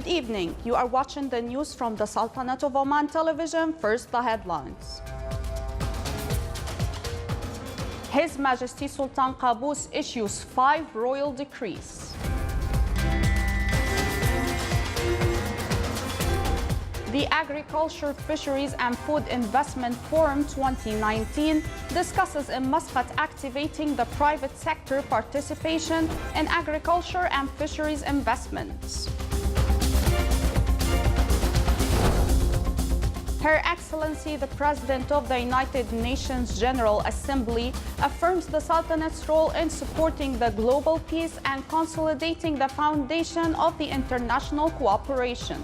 Good evening. You are watching the news from the Sultanate of Oman television. First, the headlines. His Majesty Sultan Qaboos issues 5 royal decrees. The Agriculture, Fisheries and Food Investment Forum 2019 discusses in Muscat activating the private sector participation in agriculture and fisheries investments. Her Excellency, the President of the United Nations General Assembly, affirms the Sultanate's role in supporting the global peace and consolidating the foundation of the international cooperation.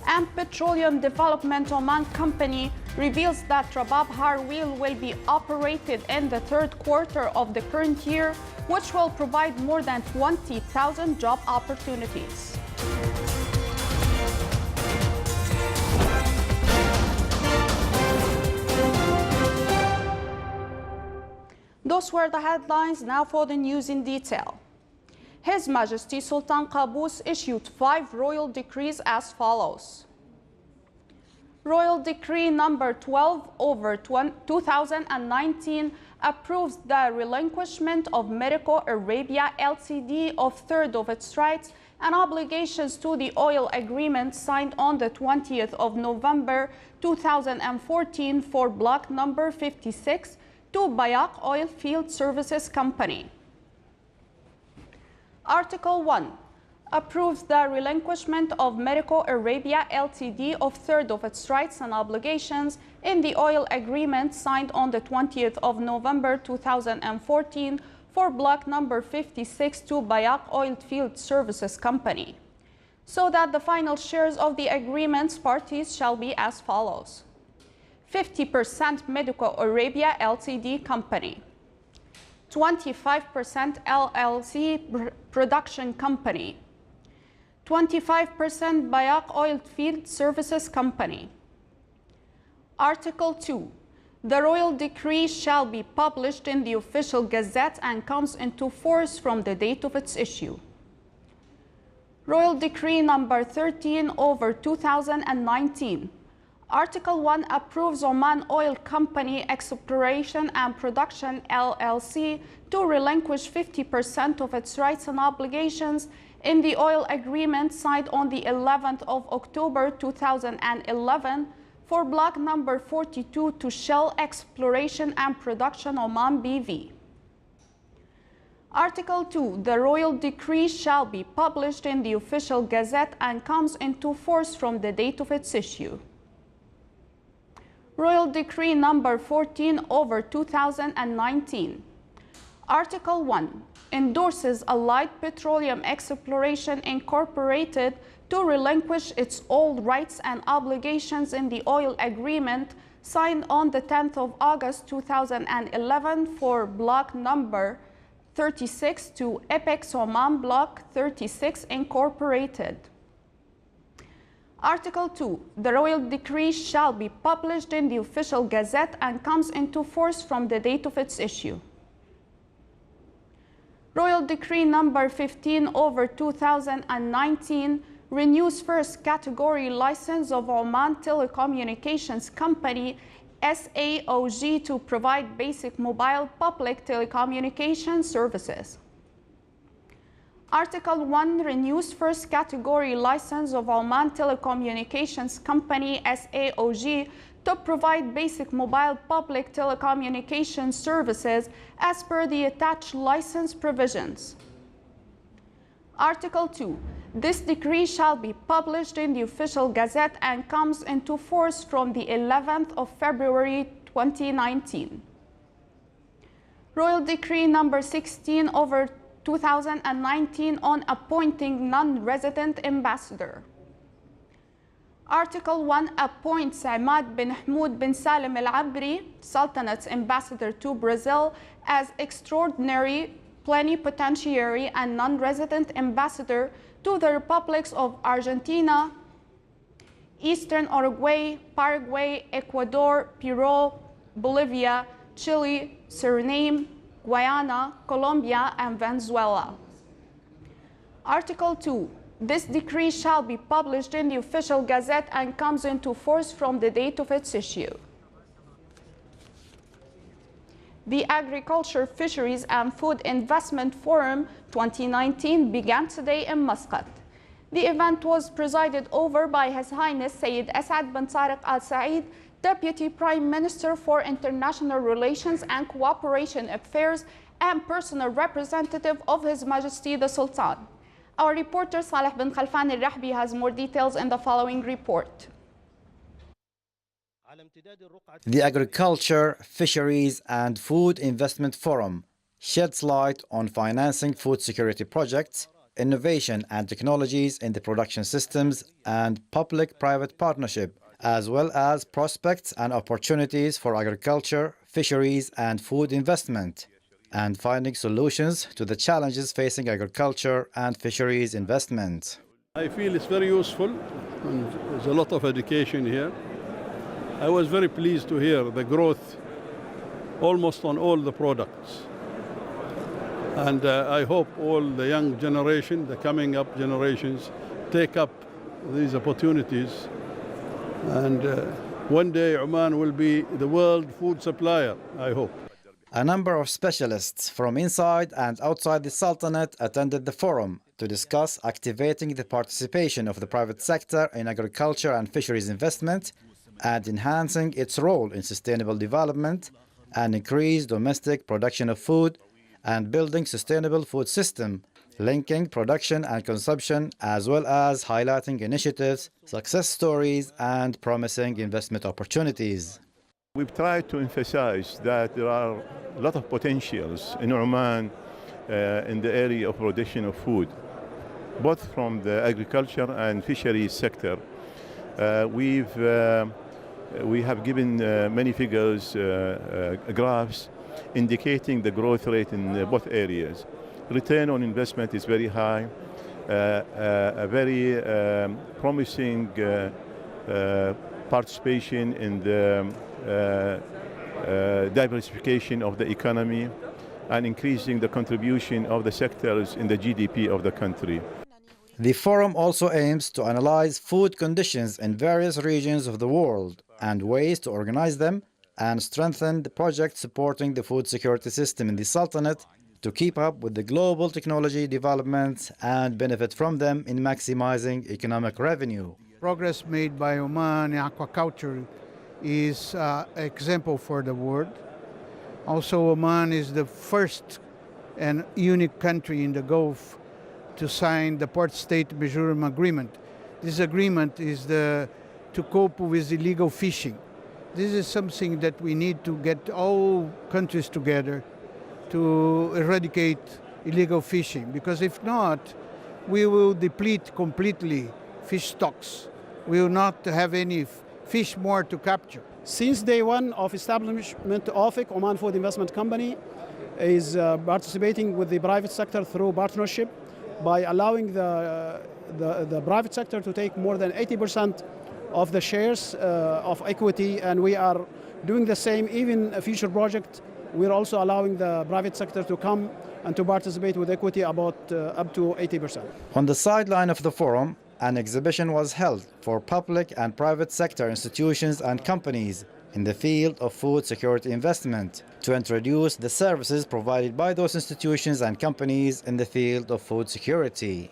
And Petroleum Development Oman Company reveals that Rabab Harweel will be operated in the third quarter of the current year, which will provide more than 20,000 job opportunities. Those were the headlines. Now for the news in detail. His Majesty Sultan Qaboos issued 5 royal decrees as follows. Royal Decree number 12/2019 approves the relinquishment of Medico Arabia Ltd of third of its rights and obligations to the oil agreement signed on the 20th of November 2014 for block number 56 to Bayak Oil Field Services Company. Article 1 approves the relinquishment of Medico Arabia Ltd of third of its rights and obligations in the oil agreement signed on the 20th of November 2014 for block number 56 to Bayak Oil Field Services Company, so that the final shares of the agreement's parties shall be as follows. 50% Medico Arabia Ltd Company, 25% LLC Production Company, 25% Bayak Oil Field Services Company. Article 2. The Royal Decree shall be published in the Official Gazette and comes into force from the date of its issue. Royal Decree number 13/2019. Article 1 approves Oman Oil Company Exploration and Production LLC to relinquish 50% of its rights and obligations in the oil agreement signed on the 11th of October 2011 for block number 42 to Shell Exploration and Production Oman BV. Article 2. The Royal Decree shall be published in the Official Gazette and comes into force from the date of its issue. Royal Decree number 14/2019. Article 1 endorses Allied Petroleum Exploration Incorporated to relinquish its old rights and obligations in the oil agreement signed on the 10th of August 2011 for block number 36 to Apex Oman Block 36 Incorporated. Article 2. The Royal Decree shall be published in the Official Gazette and comes into force from the date of its issue. Royal Decree number 15/2019 renews first category license of Oman Telecommunications Company SAOG to provide basic mobile public telecommunication services. Article 1 renews first category license of Oman Telecommunications Company SAOG to provide basic mobile public telecommunication services as per the attached license provisions. Article 2. This decree shall be published in the Official Gazette and comes into force from the 11th of February 2019. Royal Decree number 16/2019 on appointing non-resident ambassador. Article 1 appoints Ahmad bin Hamoud bin Salim Al-Abri, Sultanate's ambassador to Brazil, as extraordinary plenipotentiary and non-resident ambassador to the republics of Argentina, Eastern Uruguay, Paraguay, Ecuador, Peru, Bolivia, Chile, Suriname, Guyana, Colombia, and Venezuela. Article 2. This decree shall be published in the official gazette and comes into force from the date of its issue. The Agriculture, Fisheries and Food Investment Forum 2019 began today in Muscat. The event was presided over by His Highness Sayyid Asad bin Tariq Al Said, Deputy Prime Minister for International Relations and Cooperation Affairs and personal representative of His Majesty the Sultan. Our reporter Saleh bin Khalfan Al-Rahbi has more details in the following report. The Agriculture, Fisheries and Food Investment Forum sheds light on financing food security projects, innovation and technologies in the production systems and public-private partnership, as well as prospects and opportunities for agriculture, fisheries and food investment, and finding solutions to the challenges facing agriculture and fisheries investment. I feel it's very useful and there's a lot of education here. I was very pleased to hear the growth almost on all the products. And I hope all the young generation, the coming up generations, take up these opportunities. And one day Oman will be the world food supplier, I hope. A number of specialists from inside and outside the Sultanate attended the forum to discuss activating the participation of the private sector in agriculture and fisheries investment and enhancing its role in sustainable development and increase domestic production of food and building sustainable food system, linking production and consumption, as well as highlighting initiatives, success stories and promising investment opportunities. We've tried to emphasize that there are a lot of potentials in Oman in the area of production of food, both from the agriculture and fisheries sector. We have given many figures, graphs, indicating the growth rate in both areas. Return on investment is very high, a very promising participation in the diversification of the economy and increasing the contribution of the sectors in the GDP of the country. The forum also aims to analyze food conditions in various regions of the world and ways to organize them and strengthen the projects supporting the food security system in the Sultanate to keep up with the global technology developments and benefit from them in maximizing economic revenue. Progress made by Oman in aquaculture is an example for the world. Also, Oman is the first and unique country in the Gulf to sign the Port-State Measurum Agreement. This agreement is to cope with illegal fishing. This is something that we need to get all countries together to eradicate illegal fishing, because if not, we will deplete completely fish stocks. We will not have any fish more to capture. Since day one of establishment of OFIC, Oman Food Investment Company is participating with the private sector through partnership by allowing the private sector to take more than 80% of the shares of equity, and we are doing the same. Even a future project, we're also allowing the private sector to come and to participate with equity about up to 80%. On the sideline of the forum, an exhibition was held for public and private sector institutions and companies in the field of food security investment to introduce the services provided by those institutions and companies in the field of food security.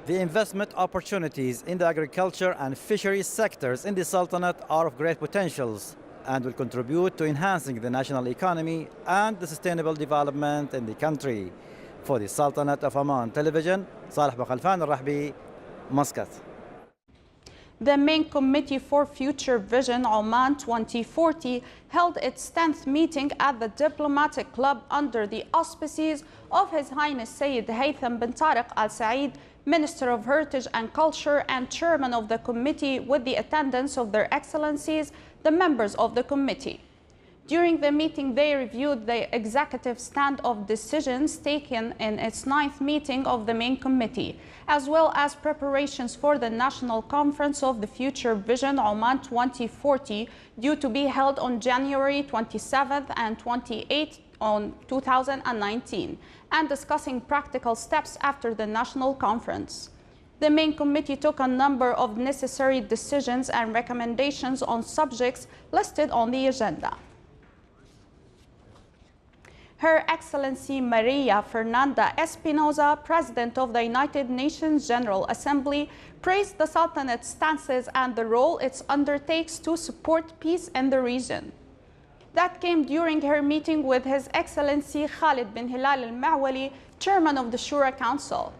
The investment opportunities in the agriculture and fisheries sectors in the Sultanate are of great potentials and will contribute to enhancing the national economy and the sustainable development in the country. For the Sultanate of Oman Television, Saleh bin Khalfan Al-Rahbi, Muscat. The main committee for Future Vision Oman 2040 held its 10th meeting at the Diplomatic Club under the auspices of His Highness Sayyid Haytham bin Tariq Al Said, Minister of Heritage and Culture and Chairman of the committee, with the attendance of Their Excellencies, the members of the committee. During the meeting, they reviewed the executive stand of decisions taken in its 9th meeting of the main committee, as well as preparations for the National Conference of the Future Vision Oman 2040, due to be held on January 27th and 28th on 2019 and discussing practical steps after the national conference. The main committee took a number of necessary decisions and recommendations on subjects listed on the agenda. Her Excellency Maria Fernanda Espinosa, President of the United Nations General Assembly, praised the Sultanate's stances and the role it undertakes to support peace in the region. That came during her meeting with His Excellency Khalid bin Hilal al-Ma'wali, Chairman of the Shura Council.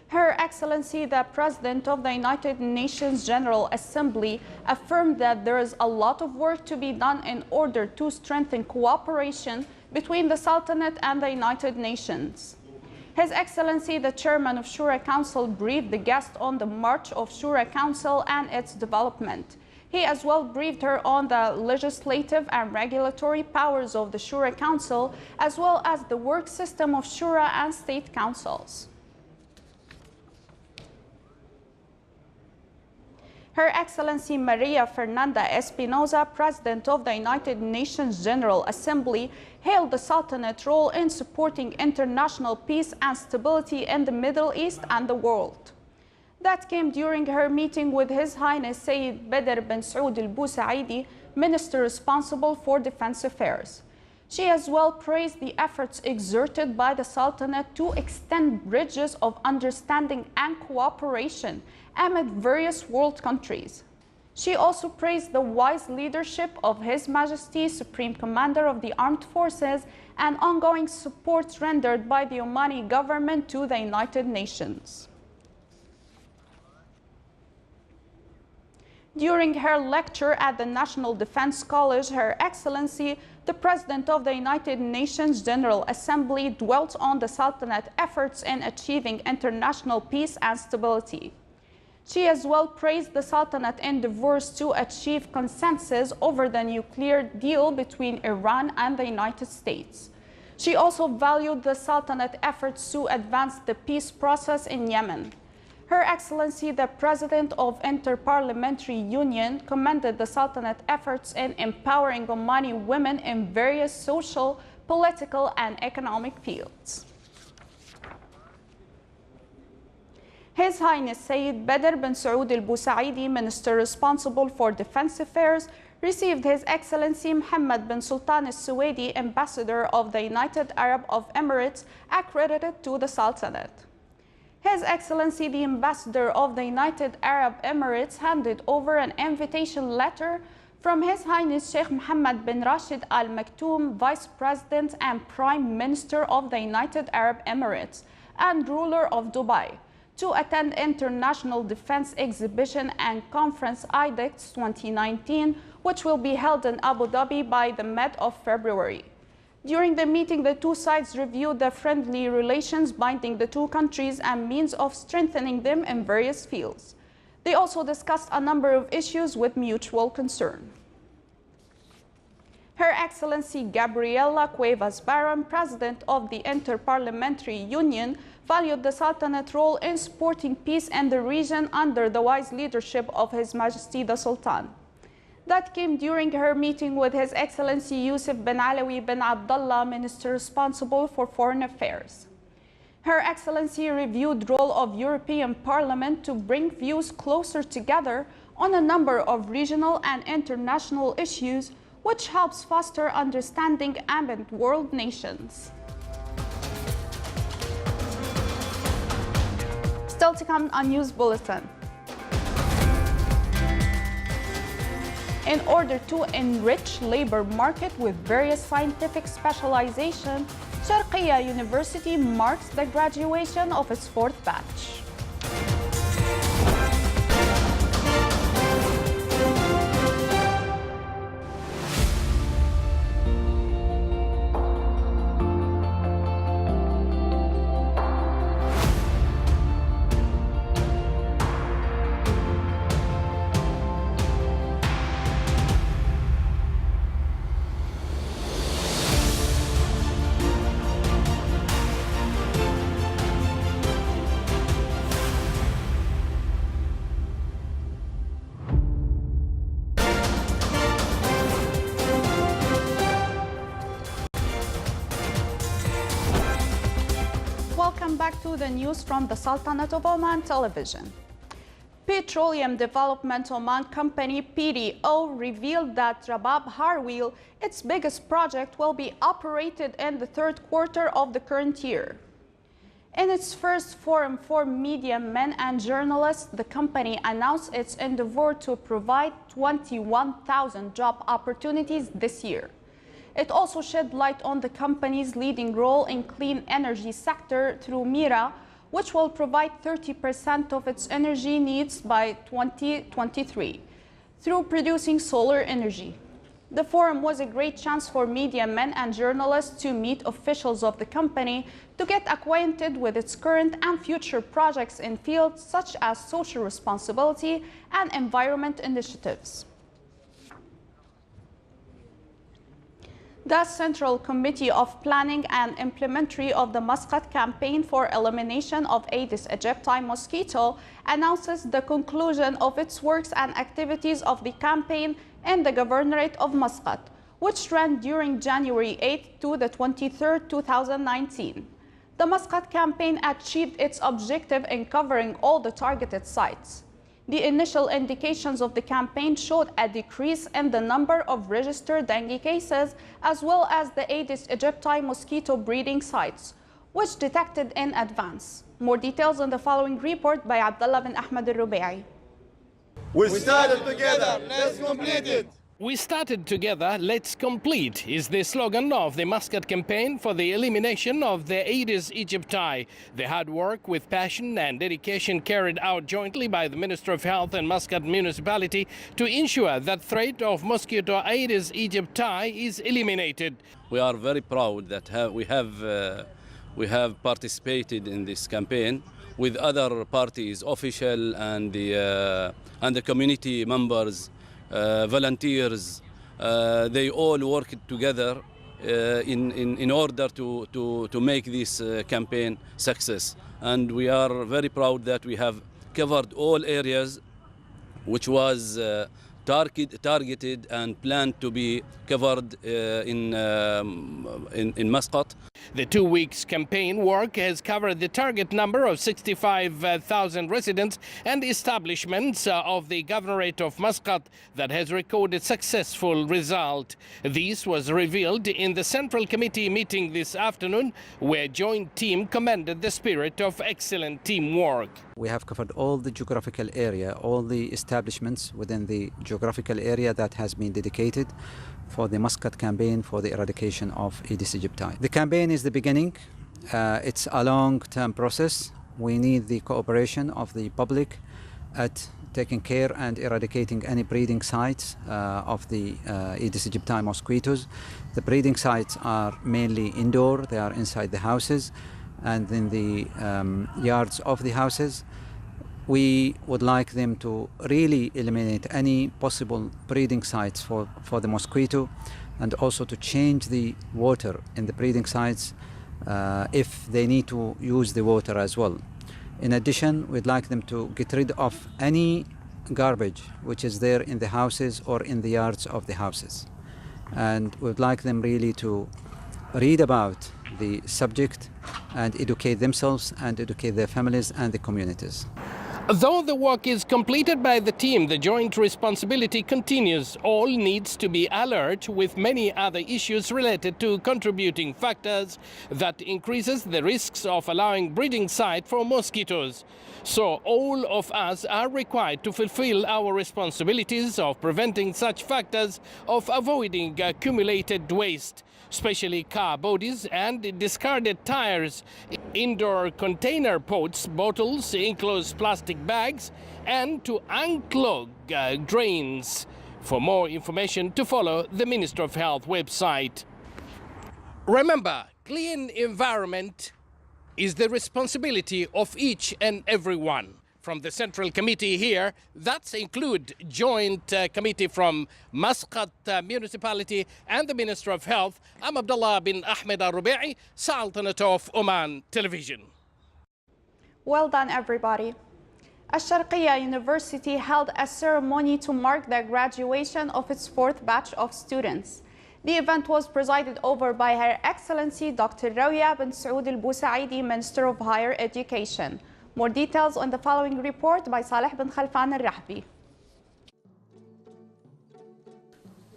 Her Excellency, the President of the United Nations General Assembly, affirmed that there is a lot of work to be done in order to strengthen cooperation between the Sultanate and the United Nations. His Excellency, the Chairman of Shura Council, briefed the guest on the March of Shura Council and its development. He as well briefed her on the legislative and regulatory powers of the Shura Council, as well as the work system of Shura and state councils. Her Excellency Maria Fernanda Espinosa, President of the United Nations General Assembly, hailed the Sultanate role in supporting international peace and stability in the Middle East and the world. That came during her meeting with His Highness Sayyid Badr bin Saud al-Busaidi, Minister responsible for Defense Affairs. She as well praised the efforts exerted by the Sultanate to extend bridges of understanding and cooperation amid various world countries. She also praised the wise leadership of His Majesty Supreme Commander of the Armed Forces and ongoing support rendered by the Omani government to the United Nations. During her lecture at the National Defense College, Her Excellency, the President of the United Nations General Assembly, dwelt on the Sultanate efforts in achieving international peace and stability. She as well praised the Sultanate endeavors to achieve consensus over the nuclear deal between Iran and the United States. She also valued the Sultanate efforts to advance the peace process in Yemen. Her Excellency, the President of Inter-Parliamentary Union, commended the Sultanate efforts in empowering Omani women in various social, political, and economic fields. His Highness Sayyid Badr bin Saud al-Busaidi, Minister responsible for Defense Affairs, received His Excellency Mohammed bin Sultan al-Suwaidi, Ambassador of the United Arab Emirates, accredited to the Sultanate. His Excellency, the Ambassador of the United Arab Emirates, handed over an invitation letter from His Highness Sheikh Mohammed bin Rashid Al Maktoum, Vice President and Prime Minister of the United Arab Emirates and ruler of Dubai, to attend International Defense Exhibition and Conference IDEX 2019, which will be held in Abu Dhabi by the mid of February. During the meeting, the two sides reviewed the friendly relations binding the two countries and means of strengthening them in various fields. They also discussed a number of issues with mutual concern. Her Excellency Gabriela Cuevas Barron, President of the Inter-Parliamentary Union, valued the Sultanate role in supporting peace in the region under the wise leadership of His Majesty the Sultan. That came during her meeting with His Excellency Yusuf bin Alawi bin Abdullah, Minister responsible for Foreign Affairs. Her Excellency reviewed the role of European Parliament to bring views closer together on a number of regional and international issues, which helps foster understanding among world nations. Still to come on News Bulletin. In order to enrich labor market with various scientific specialization, Sharqiya University marks the graduation of its fourth batch. to the news from the Sultanate of Oman television. Petroleum Development Oman company PDO revealed that Rabab Harweel, its biggest project, will be operated in the third quarter of the current year. In its first forum for media men and journalists, the company announced its endeavor to provide 21,000 job opportunities this year. It also shed light on the company's leading role in clean energy sector through Mira, which will provide 30% of its energy needs by 2023 through producing solar energy. The forum was a great chance for media men and journalists to meet officials of the company to get acquainted with its current and future projects in fields such as social responsibility and environment initiatives. The Central Committee of Planning and Implementary of the Muscat Campaign for Elimination of Aedes aegypti mosquito announces the conclusion of its works and activities of the campaign in the Governorate of Muscat, which ran during January 8 to the 23rd, 2019. The Muscat campaign achieved its objective in covering all the targeted sites. The initial indications of the campaign showed a decrease in the number of registered dengue cases, as well as the Aedes aegypti mosquito breeding sites, which detected in advance. More details in the following report by Abdullah bin Ahmed al-Rubai. We started together, let's complete it. We started together, let's complete is the slogan of the Muscat campaign for the elimination of the Aedes aegypti. The hard work with passion and dedication carried out jointly by the Minister of Health and Muscat municipality to ensure that threat of mosquito Aedes aegypti is eliminated. We are very proud that we have participated in this campaign with other parties, official and the community members. Volunteers, they all worked together in order to make this campaign success. And we are very proud that we have covered all areas which was targeted and planned to be covered in Muscat. The 2 weeks campaign work has covered the target number of 65,000 residents and establishments of the Governorate of Muscat that has recorded successful result. This was revealed in the Central Committee meeting this afternoon, where joint team commended the spirit of excellent teamwork. We have covered all the geographical area, all the establishments within the geographical area that has been dedicated for the Muscat campaign for the eradication of Aedes aegypti. The campaign is the beginning. It's a long-term process. We need the cooperation of the public at taking care and eradicating any breeding sites of the Aedes aegypti mosquitoes. The breeding sites are mainly indoor. They are inside the houses and in the yards of the houses. We would like them to really eliminate any possible breeding sites for the mosquito, and also to change the water in the breeding sites if they need to use the water as well. In addition, we'd like them to get rid of any garbage which is there in the houses or in the yards of the houses. And we'd like them really to read about the subject and educate themselves and educate their families and the communities. Though the work is completed by the team, the joint responsibility continues. All needs to be alert with many other issues related to contributing factors that increases the risks of allowing breeding site for mosquitoes. So all of us are required to fulfill our responsibilities of preventing such factors, of avoiding accumulated waste, especially car bodies and discarded tires, indoor container pots, bottles, enclosed plastic bags, and to unclog drains. For more information, to follow the Ministry of Health website. Remember, clean environment is the responsibility of each and every one. From the Central Committee here, that include joint committee from Muscat Municipality and the Minister of Health. I'm Abdullah bin Ahmed al-Rubai, Sultanate of Oman Television. Well done, everybody. Al-Sharqiyya University held a ceremony to mark the graduation of its fourth batch of students. The event was presided over by Her Excellency Dr. Rawia bin Saud Al Busaidi, Minister of Higher Education. More details on the following report by Saleh bin Khalfan Al Rahbi.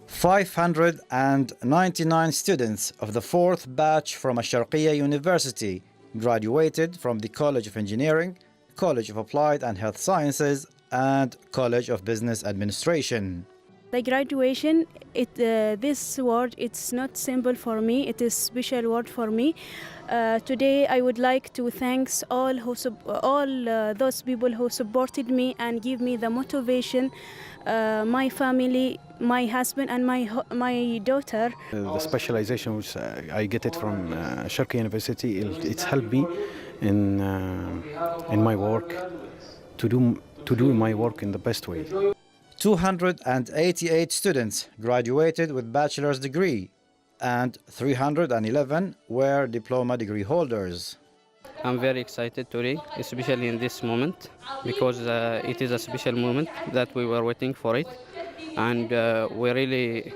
599 students of the 4th batch from Al-Sharqiyya University graduated from the College of Engineering, College of Applied and Health Sciences, and College of Business Administration. The graduation, this word, it's not simple for me. It is special word for me. Today, I would like to thank all those people who supported me and give me the motivation. My family, my husband, and my daughter. The specialization which I get it from Sharqiyya University, it's helped me in my work to do my work in the best way. 288 students graduated with bachelor's degree and 311 were diploma degree holders. I'm very excited today, especially in this moment, because it is a special moment that we were waiting for it. And we're really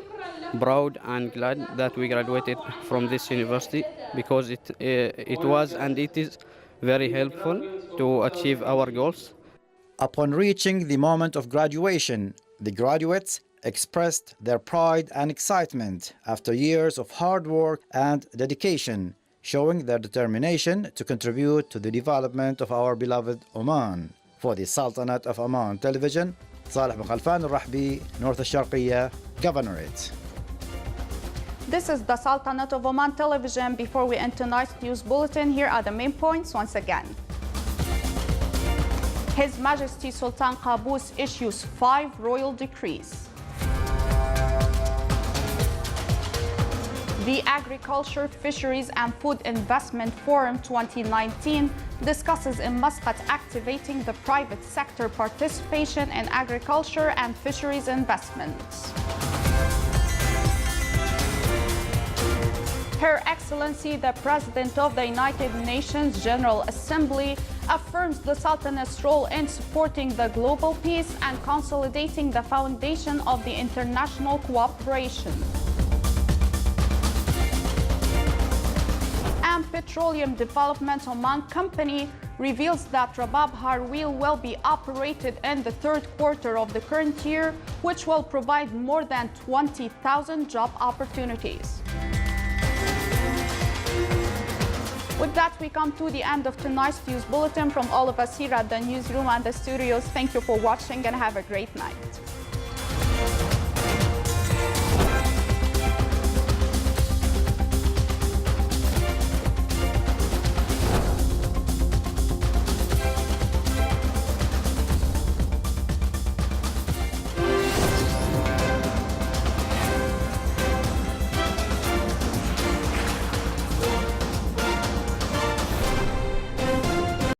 proud and glad that we graduated from this university, because it was and it is very helpful to achieve our goals. Upon reaching the moment of graduation, the graduates expressed their pride and excitement after years of hard work and dedication, showing their determination to contribute to the development of our beloved Oman. For the Sultanate of Oman Television, Saleh bin Khalfan Al Rahbi, North Al-Sharqiyya Governorate. This is the Sultanate of Oman Television. Before we end tonight's news bulletin, here are the main points once again. His Majesty Sultan Qaboos issues 5 royal decrees. The Agriculture, Fisheries and Food Investment Forum 2019 discusses in Muscat activating the private sector participation in agriculture and fisheries investments. Her Excellency, the President of the United Nations General Assembly, affirms the Sultanate's role in supporting the global peace and consolidating the foundation of the international cooperation. And Petroleum Development Oman Company reveals that Rabab Harweel will be operated in the 3rd quarter of the current year, which will provide more than 20,000 job opportunities. With that, we come to the end of tonight's news bulletin. From all of us here at the newsroom and the studios, thank you for watching and have a great night.